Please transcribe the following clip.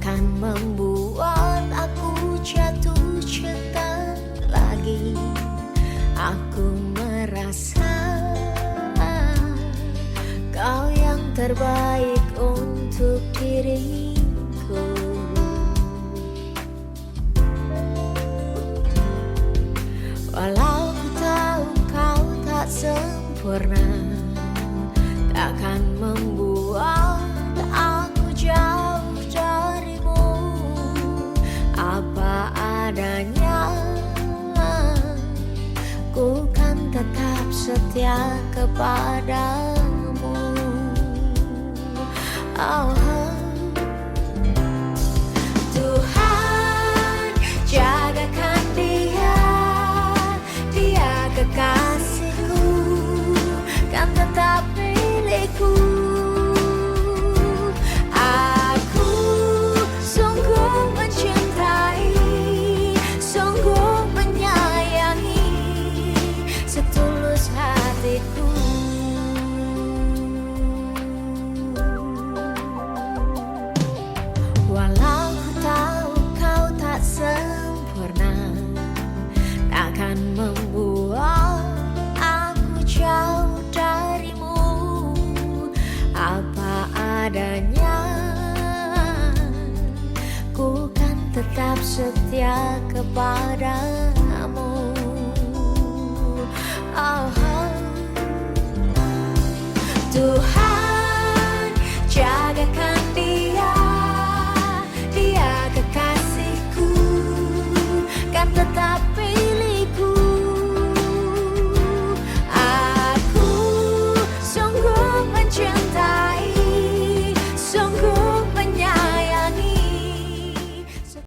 takkan membuat aku jatuh cinta lagi. Aku merasa kau yang terbaik untuk diriku. Walau ku tahu kau tak sempurna, takkan membuat aku jauh darimu. Apa adanya, ku kan tetap setia kepadamu. Oh, Tuhan, jagakan dia, dia kekasihku, kan tetap milikku. Aku sungguh mencintai, sungguh menyayangi, setulus hatiku. Walau ku tahu kau tak sempurna, takkan membuat aku jauh darimu. Apa adanya, ku kan tetap setia kepadamu. Oh, Tuhan, jagakan dia, dia kekasihku, kan tetap